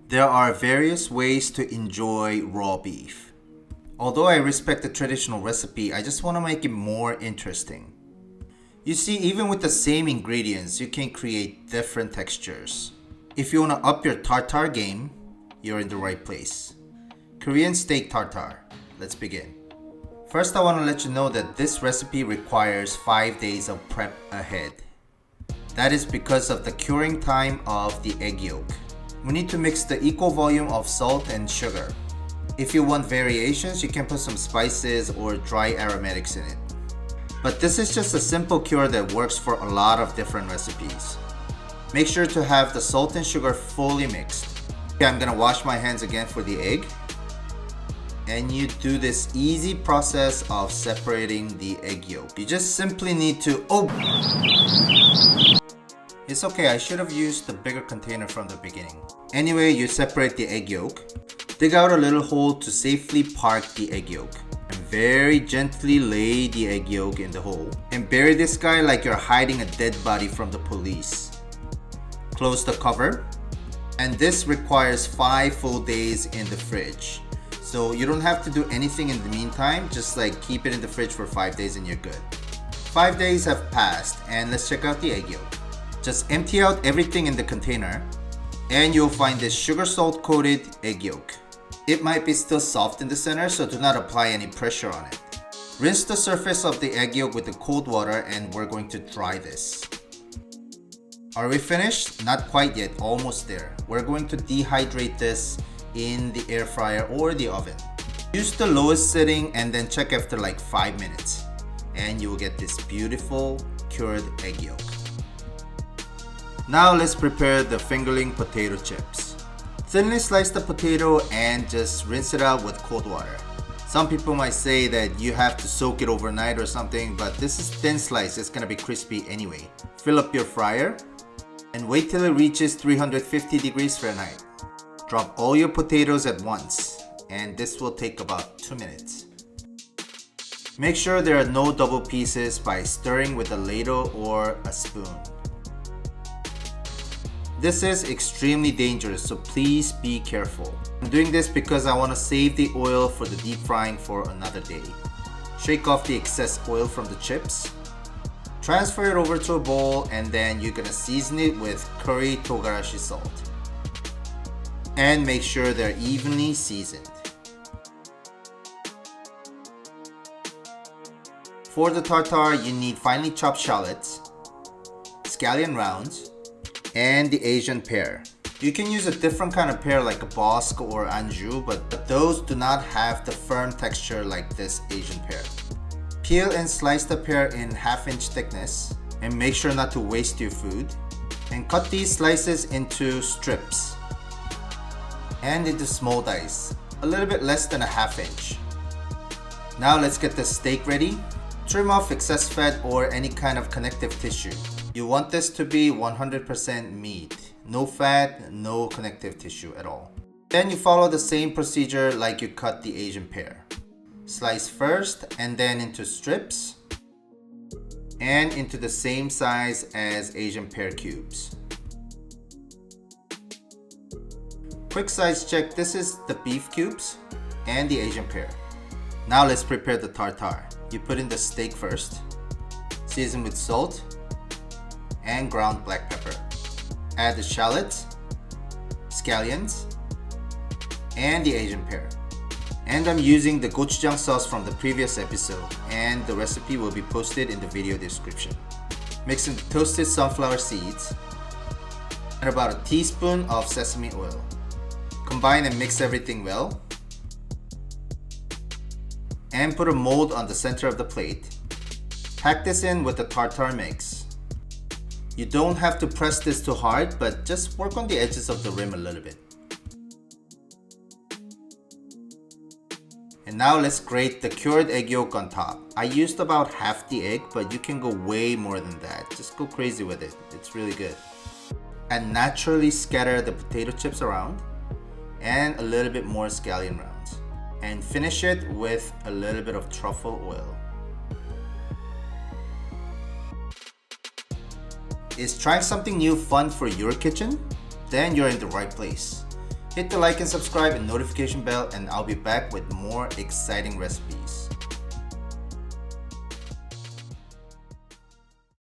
There are various ways to enjoy raw beef. Although I respect the traditional recipe, I just want to make it more interesting. You see, even with the same ingredients, you can create different textures. If you want to up your tartare game, you're in the right place. Korean steak tartare. Let's begin. First, I want to let you know that this recipe requires 5 days of prep ahead. That is because of the curing time of the egg yolk. We need to mix the equal volume of salt and sugar. If you want variations, you can put some spices or dry aromatics in it. But this is just a simple cure that works for a lot of different recipes. Make sure to have the salt and sugar fully mixed. Okay, I'm gonna wash my hands again for the egg. And you do this easy process of separating the egg yolk. You just simply need to, It's okay, I should have used the bigger container from the beginning. Anyway, you separate the egg yolk. Dig out a little hole to safely park the egg yolk. And very gently lay the egg yolk in the hole. And bury this guy like you're hiding a dead body from the police. Close the cover. And this requires 5 full days in the fridge. So you don't have to do anything in the meantime, just like keep it in the fridge for 5 days and you're good. 5 days have passed and let's check out the egg yolk. Just empty out everything in the container and you'll find this sugar salt coated egg yolk. It might be still soft in the center, so do not apply any pressure on it. Rinse the surface of the egg yolk with the cold water and we're going to dry this. Are we finished? Not quite yet, almost there. We're going to dehydrate this in the air fryer or the oven. Use the lowest setting and then check after like 5 minutes. And you will get this beautiful cured egg yolk. Now let's prepare the fingerling potato chips. Thinly slice the potato and just rinse it out with cold water. Some people might say that you have to soak it overnight or something, but this is thin slice, it's gonna be crispy anyway. Fill up your fryer and wait till it reaches 350 degrees Fahrenheit. Drop all your potatoes at once and this will take about 2 minutes. Make sure there are no double pieces by stirring with a ladle or a spoon. This is extremely dangerous, so please be careful. I'm doing this because I want to save the oil for the deep frying for another day. Shake off the excess oil from the chips. Transfer it over to a bowl and then you're gonna season it with curry Togarashi salt. And make sure they're evenly seasoned. For the tartare, you need finely chopped shallots, scallion rounds, and the Asian pear. You can use a different kind of pear like a bosque or anjou, but those do not have the firm texture like this Asian pear. Peel and slice the pear in 1/2 inch thickness and make sure not to waste your food. And cut these slices into strips and into small dice, a little bit less than 1/2 inch. Now let's get the steak ready. Trim off excess fat or any kind of connective tissue. You want this to be 100% meat. No fat, no connective tissue at all. Then you follow the same procedure like you cut the Asian pear. Slice first and then into strips and into the same size as Asian pear cubes. Quick size check, this is the beef cubes and the Asian pear. Now let's prepare the tartare. You put in the steak first, season with salt and ground black pepper. Add the shallots, scallions, and the Asian pear. And I'm using the Gochujang sauce from the previous episode, and the recipe will be posted in the video description. Mix in the toasted sunflower seeds and about a teaspoon of sesame oil. Combine and mix everything well. And put a mold on the center of the plate. Pack this in with the tartare mix. You don't have to press this too hard, but just work on the edges of the rim a little bit. And now let's grate the cured egg yolk on top. I used about half the egg, but you can go way more than that. Just go crazy with it. It's really good. And naturally scatter the potato chips around and a little bit more scallion rounds. And finish it with a little bit of truffle oil. Is trying something new fun for your kitchen? Then you're in the right place. Hit the like and subscribe and notification bell, and I'll be back with more exciting recipes.